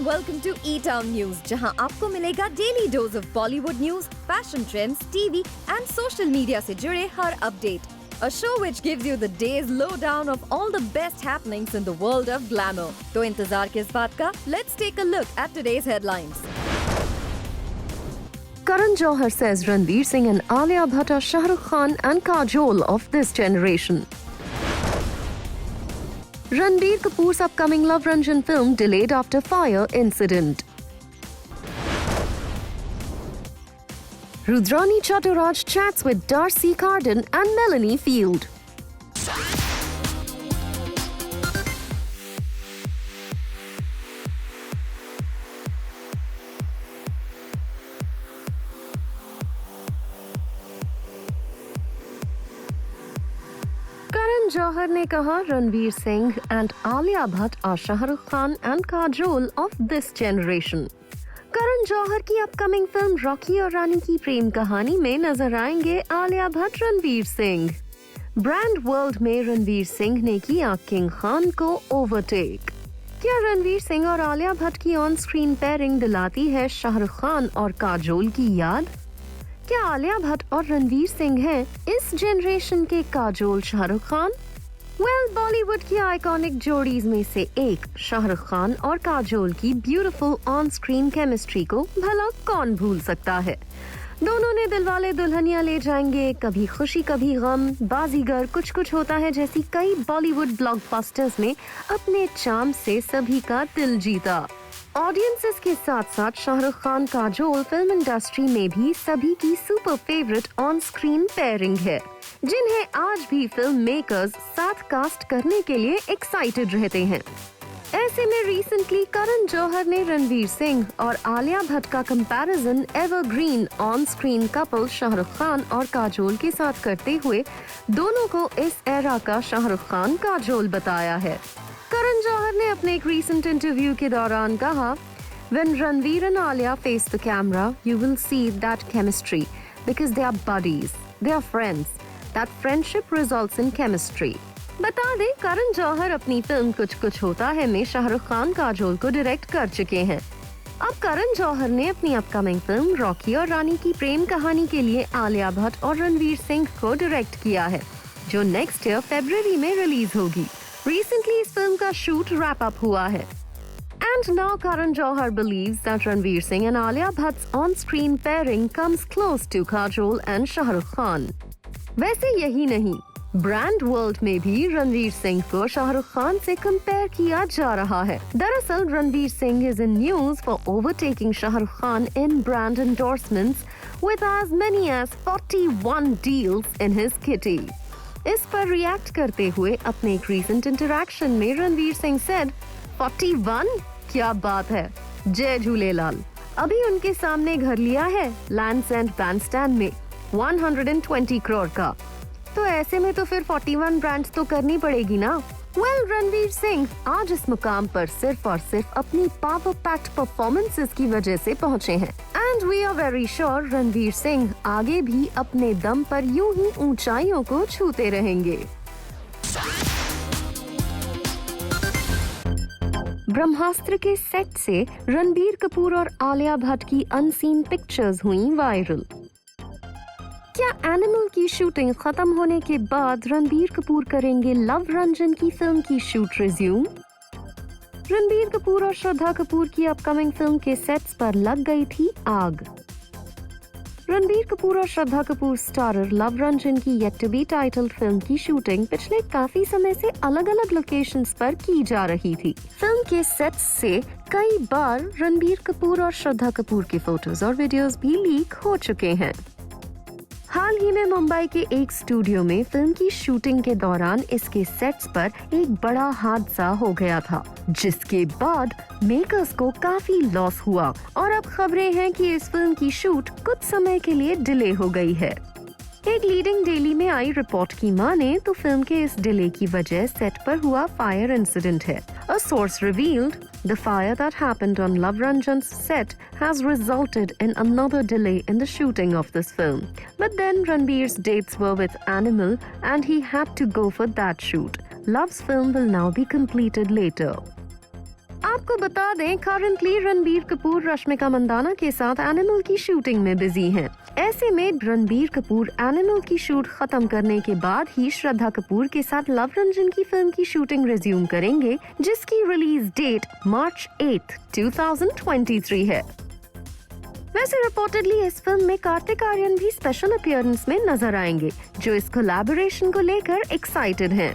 welcome to E-Town News, जहां आपको मिलेगा daily dose of Bollywood news, fashion trends, TV and social media से जुड़े हर update. A show which gives you the day's lowdown of all the best happenings in the world of glamour. तो इंतजार किस बात का? Let's take a look at today's headlines. Karan Johar says Ranveer Singh and Alia Bhatt are Shah Rukh Khan and Kajol of this generation. Ranbir Kapoor's upcoming Love Ranjan film delayed after fire incident. Rudrani Chaturaj chats with Darcy Carden and Melanie Field. Karan Johar ने कहा Ranveer Singh and Alia Bhatt are Shah Rukh Khan and Kajol of this generation. Karan Johar की upcoming film Rocky और रानी की प्रेम कहानी में नजर आएंगे Alia Bhatt Ranveer Singh. Brand world में रणवीर सिंह ने किया किंग खान को ओवरटेक. क्या रणवीर सिंह और आलिया भट्ट की ऑन स्क्रीन पेयरिंग दिलाती है शाहरुख खान और काजोल की याद? क्या आलिया भट्ट और रणवीर सिंह हैं इस जनरेशन के काजोल शाहरुख खान? बॉलीवुड की आइकॉनिक जोड़ीज में से एक शाहरुख खान और काजोल की ब्यूटीफुल ऑन स्क्रीन केमिस्ट्री को भला कौन भूल सकता है. दोनों ने दिलवाले दुल्हनिया ले जाएंगे, कभी खुशी कभी गम, बाजीगर, कुछ कुछ होता है जैसी कई बॉलीवुड ब्लॉकबस्टर्स में अपने चार्म से सभी का दिल जीता. ऑडियंसेस के साथ साथ शाहरुख खान काजोल फिल्म इंडस्ट्री में भी सभी की super favourite on screen pairing है, जिन्हें आज भी फिल्म मेकर्स साथ कास्ट करने के लिए एक्साइटेड रहते हैं. ऐसे में रिसेंटली करण जौहर ने रणवीर सिंह और आलिया भट्ट का comparison evergreen on screen couple Shahrukh Khan और काजोल के साथ करते हुए दोनों को इस एरा का शाहरुख खान काजोल बताया है. करण जौहर ने अपने एक रीसेंट इंटरव्यू के दौरान कहा, When Ranveer and Alia face the camera, you will see that chemistry because they are buddies, they are friends. That friendship results in chemistry. बता दें, करण जौहर अपनी फिल्म कुछ कुछ होता है में शाहरुख खान काजोल को डायरेक्ट कर चुके हैं. अब करण जौहर ने अपनी अपकमिंग फिल्म रॉकी और रानी की प्रेम कहानी के लिए आलिया भट्ट और रणवीर सिंह को डायरेक्ट किया है, जो नेक्स्ट ईयर फरवरी में रिलीज होगी. रिसेंटली इस फिल्म का शूट रैप अप हुआ है. And now Karan Johar believes that Ranveer Singh and Alia Bhatt's on-screen pairing comes close to Kajol and Shah Rukh Khan. वैसे यही नहीं, ब्रांड वर्ल्ड में भी रणवीर सिंह को शाहरुख खान से कंपेयर किया जा रहा है. दरअसल Ranveer Singh is in news for overtaking Shahrukh Khan in brand endorsements with as many as 41 deals in his kitty. इस पर रिएक्ट करते हुए अपने एक रीसेंट इंटरैक्शन में रणवीर सिंह said, 41? क्या बात है, जय झूलेलाल. अभी उनके सामने घर लिया है लैंड्स एंड बैंडस्टैंड में 120 करोड़ का, तो ऐसे में तो फिर 41 ब्रांड्स तो करनी पड़ेगी ना. रणवीर सिंह आज इस मुकाम पर सिर्फ और सिर्फ अपनी पावर पैक्ड परफॉर्मेंसेस की वजह से पहुंचे हैं. And we are very sure Ranveer Singh आगे भी अपने दम पर यूं ही ऊंचाइयों को छूते रहेंगे. ब्रह्मास्त्र के सेट से रणबीर कपूर और आलिया भट्ट की अनसीन पिक्चर्स हुई वायरल. क्या एनिमल की शूटिंग खत्म होने के बाद रणबीर कपूर करेंगे लव रंजन की फिल्म की शूट रिज्यूम? रणबीर कपूर और श्रद्धा कपूर की अपकमिंग फिल्म के सेट्स पर लग गई थी आग. रणबीर कपूर और श्रद्धा कपूर स्टारर लव रंजन की yet to be titled film की शूटिंग पिछले काफी समय से अलग अलग लोकेशंस पर की जा रही थी. फिल्म के सेट्स से कई बार रणबीर कपूर और श्रद्धा कपूर के फोटोज और वीडियोस भी लीक हो चुके हैं. हाल ही में मुंबई के एक स्टूडियो में फिल्म की शूटिंग के दौरान इसके सेट्स पर एक बड़ा हादसा हो गया था, जिसके बाद मेकर्स को काफी लॉस हुआ और अब खबरें हैं कि इस फिल्म की शूट कुछ समय के लिए डिले हो गई है. एक लीडिंग डेली में आई रिपोर्ट की माने तो फिल्म के इस डिले की वजह सेट पर हुआ फायर इंसिडेंट है. A source revealed the fire that happened on Love Ranjan's set has resulted in another delay in the shooting of this film. But then Ranveer's dates were with Animal and he had to go for that shoot. Love's film will now be completed later. आपको बता दें, currently Ranbir Kapoor Rashmika Mandanna के साथ animal की shooting में busy हैं। ऐसे में रणबीर कपूर एनिमल की शूट खत्म करने के बाद ही श्रद्धा कपूर के साथ लव रंजन की फिल्म की शूटिंग रिज्यूम करेंगे, जिसकी रिलीज डेट मार्च 8, 2023 है। वैसे रिपोर्टेडली इस फिल्म में कार्तिक आर्यन भी स्पेशल अपीयरेंस में नजर आएंगे, जो इस कोलैबोरेशन को लेकर एक्साइटेड हैं।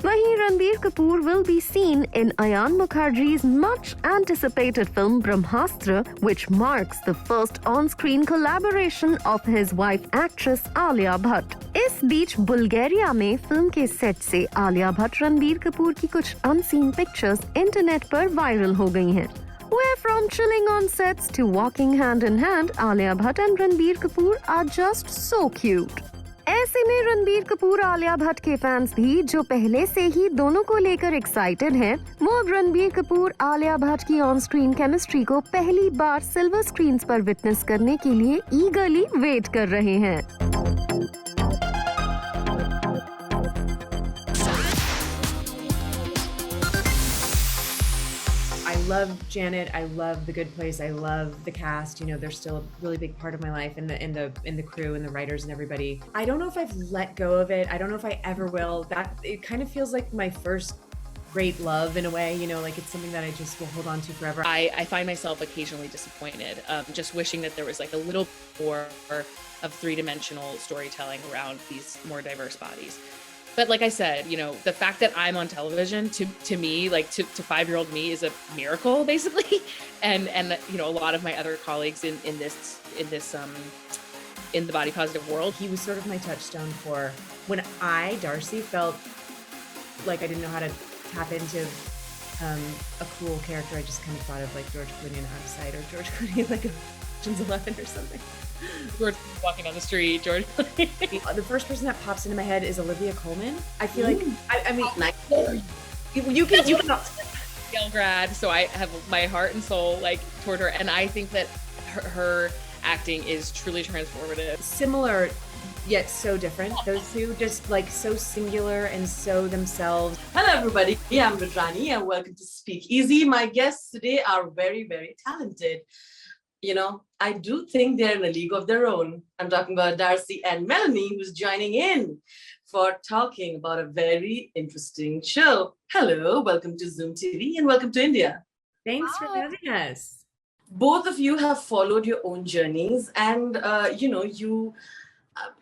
वहीं Ranbir Kapoor will be seen in Ayan Mukherjee's much anticipated film Brahmastra, which marks the first on-screen collaboration of his wife actress Alia Bhatt. इस बीच बुल्गारिया में फिल्म के सेट से आलिया भट्ट रणबीर कपूर की कुछ अनसीन पिक्चर्स इंटरनेट पर वायरल हो गई हैं। Where from chilling on sets to walking hand in hand, Alia Bhatt and Ranbir Kapoor are just so cute. ऐसे में रणबीर कपूर आलिया भट्ट के फैंस भी, जो पहले से ही दोनों को लेकर एक्साइटेड हैं, वो अब रणबीर कपूर आलिया भट्ट की ऑन स्क्रीन केमिस्ट्री को पहली बार सिल्वर स्क्रीन्स पर विटनेस करने के लिए ईगरली वेट कर रहे हैं। I love Janet. I love The Good Place. I love the cast. You know, they're still a really big part of my life, and the crew and the writers and everybody. I don't know if I've let go of it. I don't know if I ever will. It kind of feels like my first great love in a way. You know, like it's something that I just will hold on to forever. I find myself occasionally disappointed, just wishing that there was like a little more of three-dimensional storytelling around these more diverse bodies. But like I said, you know, the fact that I'm on television to me, like to 5-year-old me, is a miracle basically. And you know, a lot of my other colleagues in the body positive world. He was sort of my touchstone for when Darcy, felt like I didn't know how to tap into a cool character. I just kind of thought of like George Clooney in Out of Sight, or George Clooney in like Ocean's 11 or something. George walking down the street, George. The first person that pops into my head is Olivia Colman. I feel like I mean, you can Yale grad, so I have my heart and soul like toward her, and I think that her acting is truly transformative. Similar yet so different. Those two just like so singular and so themselves. Hello everybody, I'm Rudrani and welcome to Speak Easy. My guests today are very, very talented. You know, I do think they're in a league of their own. I'm talking about Darcy and Melanie, who's joining in for talking about a very interesting show. Hello, welcome to Zoom TV and welcome to India. Thanks for having us. Both of you have followed your own journeys, and you know,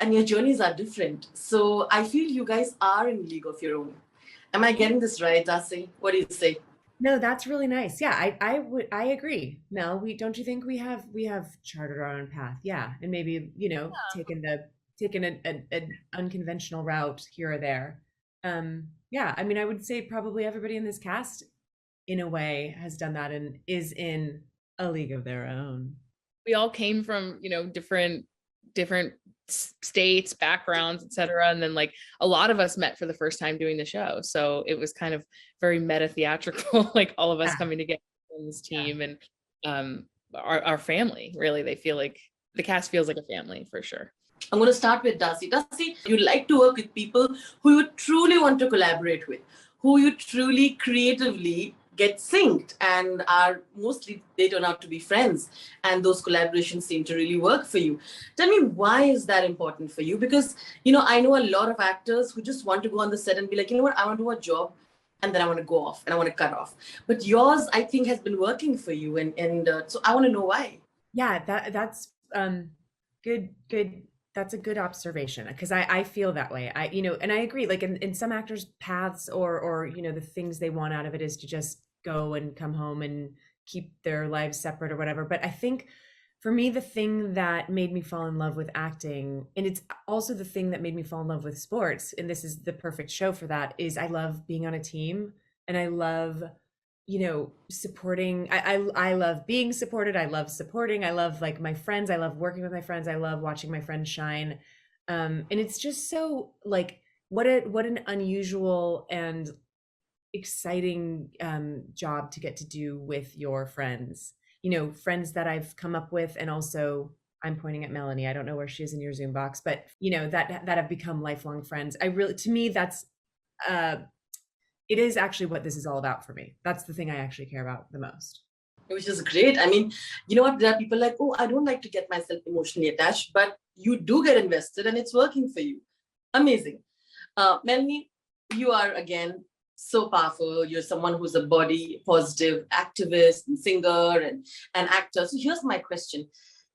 and your journeys are different. So I feel you guys are in a league of your own. Am I getting this right, Darcy? What do you say? No, that's really nice. Yeah, I agree. Mel, don't you think we have charted our own path? Yeah, and maybe, you know, taken an unconventional route here or there. Yeah, I mean, I would say probably everybody in this cast, in a way, has done that and is in a league of their own. We all came from, you know, different states, backgrounds, etc., and then like a lot of us met for the first time doing the show, so it was kind of very meta theatrical, like all of us coming together in this team, and our family, really. They feel like the cast feels like a family for sure. I'm going to start with Darcy. Darcy, you like to work with people who you truly want to collaborate with, who you truly creatively get synced, and are mostly they turn out to be friends, and those collaborations seem to really work for you. Tell me, why is that important for you? Because, you know, I know a lot of actors who just want to go on the set and be like, you know what, I want to do a job and then I want to go off and I want to cut off. But yours, I think, has been working for you, and so I want to know why. Yeah, that's good. That's a good observation, because I feel that way. You know, and I agree. Like in some actors' paths, or you know, the things they want out of it is to just go and come home and keep their lives separate or whatever. But I think for me, the thing that made me fall in love with acting, and it's also the thing that made me fall in love with sports, and this is the perfect show for that, is I love being on a team, and I love, you know, supporting. I love being supported. I love supporting. I love like my friends. I love working with my friends. I love watching my friends shine. And it's just so like, what an unusual and exciting job to get to do with your friends. You know, friends that I've come up with, and also I'm pointing at Melanie. I don't know where she is in your Zoom box, but you know, that have become lifelong friends. To me, that's it is actually what this is all about for me. That's the thing I actually care about the most. Which is great. I mean, you know what? There are people like, oh, I don't like to get myself emotionally attached, but you do get invested and it's working for you. Amazing. Melanie, you are again so powerful. You're someone who's a body positive activist and singer and actor. So here's my question.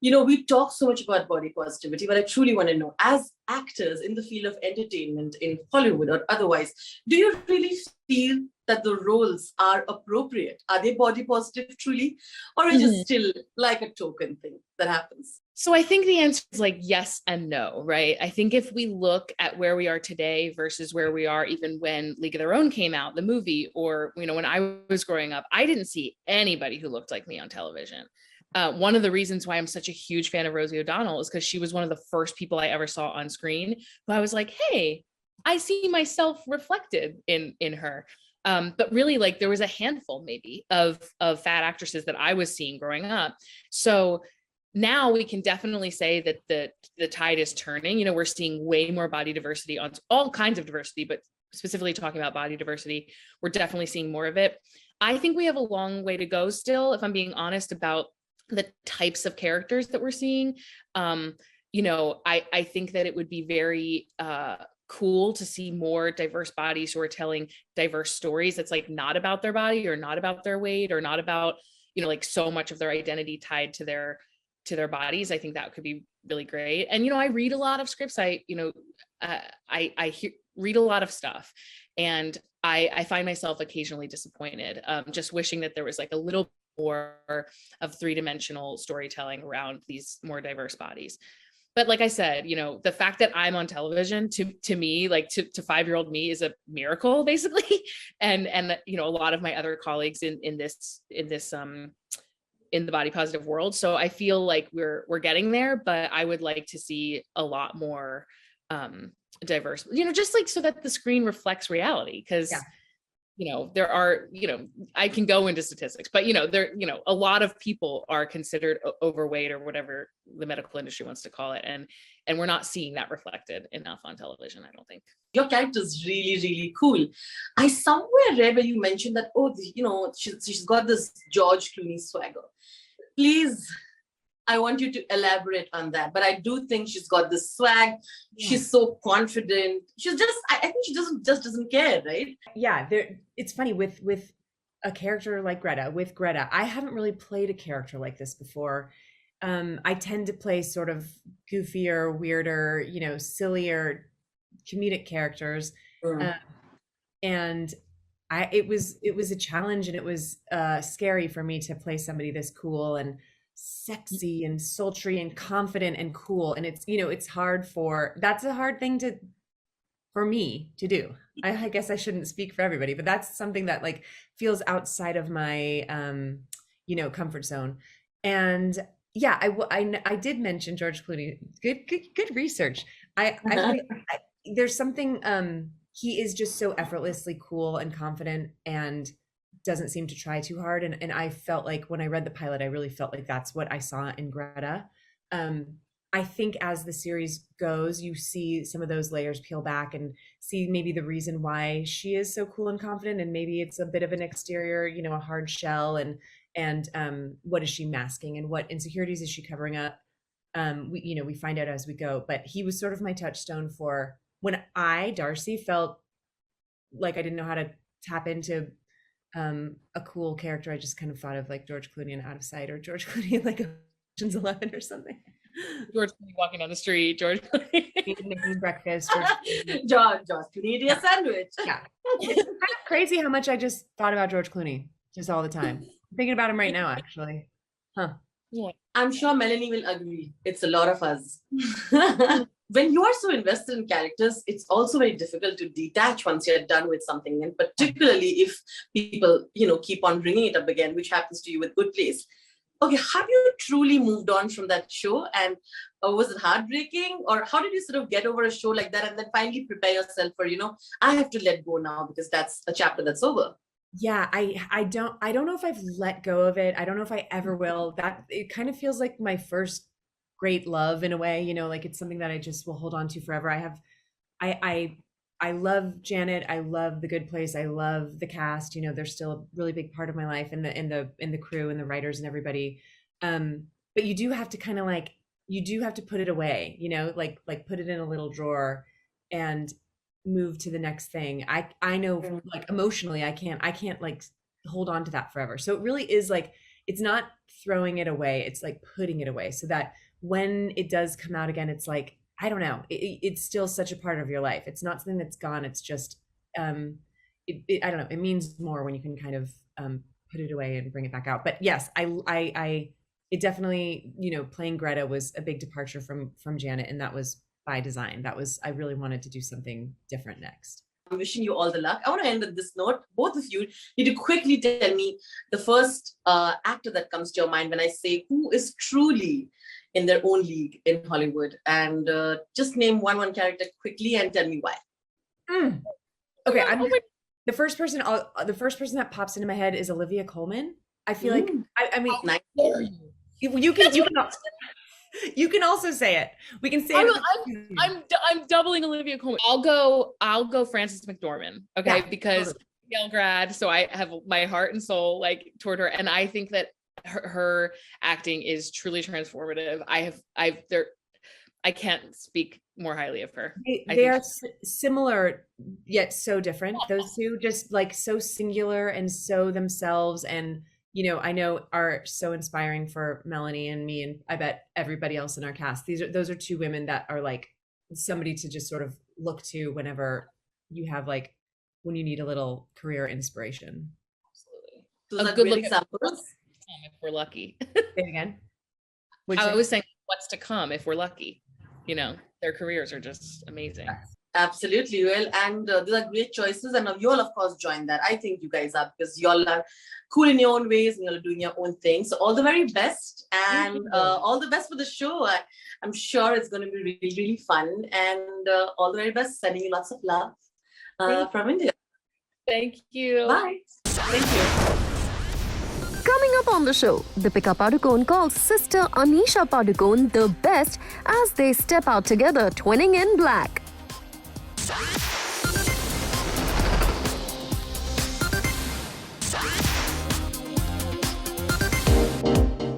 You know, we talk so much about body positivity, but I truly want to know, as actors in the field of entertainment, in Hollywood or otherwise, do you really feel that the roles are appropriate? Are they body positive truly? Or is it still like a token thing that happens? So I think the answer is like yes and no, right? I think if we look at where we are today versus where we are even when League of Their Own came out, the movie, or, you know, when I was growing up, I didn't see anybody who looked like me on television. One of the reasons why I'm such a huge fan of Rosie O'Donnell is because she was one of the first people I ever saw on screen who I was like, hey, I see myself reflected in her. But really, like, there was a handful maybe of fat actresses that I was seeing growing up. So now we can definitely say that the tide is turning. You know, we're seeing way more body diversity, on all kinds of diversity, but specifically talking about body diversity, we're definitely seeing more of it. I think we have a long way to go still, if I'm being honest, about the types of characters that we're seeing. You know, I think that it would be very cool to see more diverse bodies who are telling diverse stories that's like not about their body or not about their weight or not about, you know, like so much of their identity tied to their bodies. I think that could be really great. And, you know, I read a lot of scripts. I read a lot of stuff, and I find myself occasionally disappointed, just wishing that there was like a little more of three-dimensional storytelling around these more diverse bodies. But like I said, you know, the fact that I'm on television to me, like to 5-year-old me, is a miracle, basically. And you know, a lot of my other colleagues in the body positive world. So I feel like we're getting there, but I would like to see a lot more diverse, you know, just like so that the screen reflects reality. Because you know, there are, you know, I can go into statistics, but, you know, there, you know, a lot of people are considered overweight or whatever the medical industry wants to call it. And we're not seeing that reflected enough on television, I don't think. Your character is really, really cool. I somewhere read where you mentioned that, oh, you know, she's got this George Clooney swagger. Please, I want you to elaborate on that. But I do think she's got this swag. Yeah. She's so confident. She's just, I think she doesn't care, right? Yeah, it's funny with a character like Greta. I haven't really played a character like this before. I tend to play sort of goofier, weirder, you know, sillier comedic characters. And it was a challenge, and it was scary for me to play somebody this cool and sexy and sultry and confident and cool. And it's, you know, that's a hard thing for me to do. I guess I shouldn't speak for everybody, but that's something that like feels outside of my you know, comfort zone. And yeah, I did mention George Clooney. Good research. There's something he is just so effortlessly cool and confident and doesn't seem to try too hard. And I felt like when I read the pilot, I really felt like that's what I saw in Greta. I think as the series goes, you see some of those layers peel back and see maybe the reason why she is so cool and confident. And maybe it's a bit of an exterior, you know, a hard shell, and what is she masking and what insecurities is she covering up? We find out as we go, but he was sort of my touchstone for when Darcy, felt like I didn't know how to tap into a cool character. I just kind of thought of like George Clooney in Out of Sight, or George Clooney in like Ocean's 11 or something. George Clooney walking down the street, George Clooney making breakfast. George Clooney eating a sandwich. Yeah, it's kind of crazy how much I just thought about George Clooney just all the time. I'm thinking about him right now, actually. Huh. Yeah. I'm sure Melanie will agree. It's a lot of us. When you are so invested in characters, it's also very difficult to detach once you're done with something, and particularly if people, you know, keep on bringing it up again, which happens to you with Good Place. Okay, have you truly moved on from that show, and was it heartbreaking, or how did you sort of get over a show like that and then finally prepare yourself for, you know, I have to let go now because that's a chapter that's over? Yeah, I don't know if I've let go of it. I don't know if I ever will. That it kind of feels like my first great love in a way, you know, like it's something that I just will hold on to forever. I I love Janet. I love The Good Place. I love the cast. You know, they're still a really big part of my life, and the crew and the writers and everybody. But you do have to kind of like, you do have to put it away, you know, like put it in a little drawer and move to the next thing. I know, like, emotionally, I can't like hold on to that forever. So it really is like, it's not throwing it away. It's like putting it away so that when it does come out again, it's like, I don't know, it's still such a part of your life. It's not something that's gone. It's just, I don't know. It means more when you can kind of put it away and bring it back out. But yes, it definitely, you know, playing Greta was a big departure from Janet, and that was by design. That was, I really wanted to do something different next. I'm wishing you all the luck. I want to end with this note. Both of you need to quickly tell me the first actor that comes to your mind when I say who is truly in their own league in Hollywood, and just name one character quickly and tell me why. Okay, the first person that pops into my head is Olivia Colman. I feel like I mean, Nice. you can also say it. We can say it. I'm doubling Olivia Colman. I'll go Frances McDormand. Okay, Yeah, because Yale grad, so I have my heart and soul like toward her, and I think that her acting is truly transformative. I can't speak more highly of her. They are similar yet so different. Those two, just like so singular and so themselves, and you know, I know are so inspiring for Melanie and me, and I bet everybody else in our cast. Those are two women that are like somebody to just sort of look to whenever you have like, when you need a little career inspiration. Absolutely. Those A are good great look examples. if we're lucky. Say it again. I was saying what's to come if we're lucky. You know, their careers are just amazing. Absolutely. Well, and these are great choices, and you all, of course, join that. I think you guys are, because you all are cool in your own ways and you're doing your own thing. So all the very best, and all the best for the show. I'm sure it's going to be really, really fun, and all the very best. Sending you lots of love from India. Thank you. Bye. Thank you. Coming up on the show, Deepika Padukone calls sister Anisha Padukone the best as they step out together, twinning in black.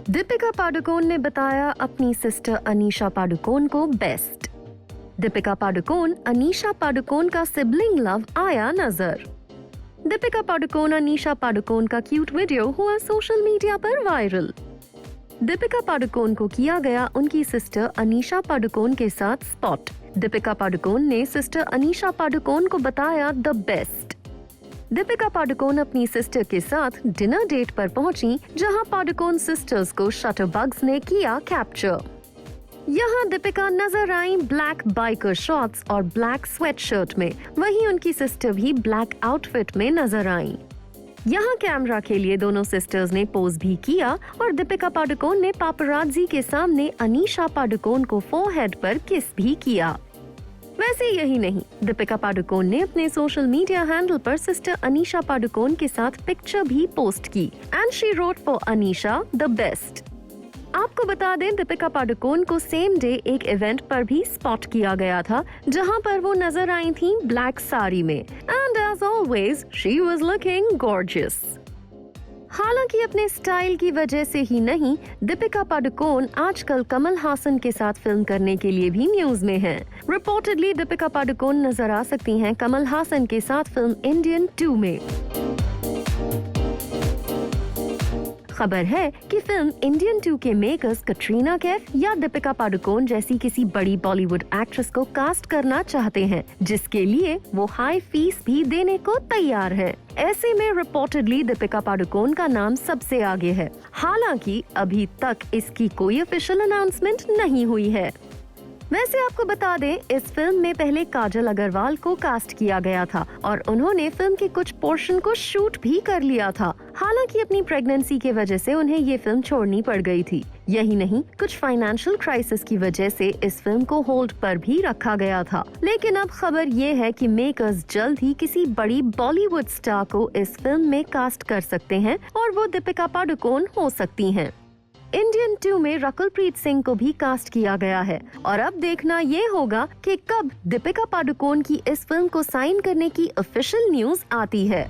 Deepika Padukone ने बताया अपनी sister Anisha Padukone को best. Deepika Padukone Anisha Padukone का sibling love आया नजर। दीपिका पादुकोण अनीशा पादुकोण का cute video हुआ social media पर वायरल। दीपिका पादुकोण को किया गया उनकी सिस्टर अनीशा पादुकोण के साथ स्पॉट। दीपिका पादुकोण ने सिस्टर अनीशा पादुकोण को बताया द बेस्ट। दीपिका पादुकोण अपनी सिस्टर के साथ डिनर डेट पर पहुंची, जहां पादुकोण सिस्टर्स को शटरबग्स ने किया कैप्चर। यहाँ दीपिका नजर आई ब्लैक बाइकर शॉर्ट्स और ब्लैक स्वेटशर्ट में, वहीं उनकी सिस्टर भी ब्लैक आउटफिट में नजर आई। यहाँ कैमरा के लिए दोनों सिस्टर्स ने पोज भी किया और दीपिका पादुकोण ने पापराजी के सामने अनीशा पादुकोण को फोरहेड पर किस भी किया। वैसे यही नहीं, दीपिका पादुकोण ने अपने सोशल मीडिया हैंडल पर सिस्टर अनीशा पादुकोण के साथ पिक्चर भी पोस्ट की and she wrote for Anisha the best. आपको बता दें, दीपिका पादुकोण को सेम डे एक इवेंट पर भी स्पॉट किया गया था, जहां पर वो नजर आई थी ब्लैक साड़ी में and as always she was looking gorgeous. हालांकि अपने स्टाइल की वजह से ही नहीं, दीपिका पादुकोण आजकल कमल हासन के साथ फिल्म करने के लिए भी न्यूज में हैं। रिपोर्टेडली दीपिका पादुकोण नजर आ सकती हैं कमल हासन के साथ फिल्म इंडियन 2 में। खबर है कि फिल्म इंडियन 2 के मेकर्स कटरीना कैफ या दीपिका पादुकोण जैसी किसी बड़ी बॉलीवुड एक्ट्रेस को कास्ट करना चाहते हैं, जिसके लिए वो हाई फीस भी देने को तैयार है। ऐसे में रिपोर्टेडली दीपिका पादुकोण का नाम सबसे आगे है। हालांकि अभी तक इसकी कोई ऑफिशियल अनाउंसमेंट नहीं हुई है। वैसे आपको बता दें, इस फिल्म में पहले काजल अग्रवाल को कास्ट किया गया था और उन्होंने फिल्म के कुछ पोर्शन को शूट भी कर लिया था। हालांकि अपनी प्रेगनेंसी की वजह से उन्हें ये फिल्म छोड़नी पड़ गई थी। यही नहीं, कुछ फाइनेंशियल क्राइसिस की वजह से इस फिल्म को होल्ड पर भी रखा गया था। लेकिन अब खबर ये है कि मेकर्स जल्द ही किसी बड़ी बॉलीवुड स्टार को इस फिल्म में कास्ट कर सकते हैं और वो दीपिका पादुकोण हो सकती हैं। इंडियन 2 में रकुलप्रीत सिंह को भी कास्ट किया गया है और अब देखना ये होगा कि कब दीपिका पादुकोण की इस फिल्म को साइन करने की ऑफिशियल न्यूज आती है।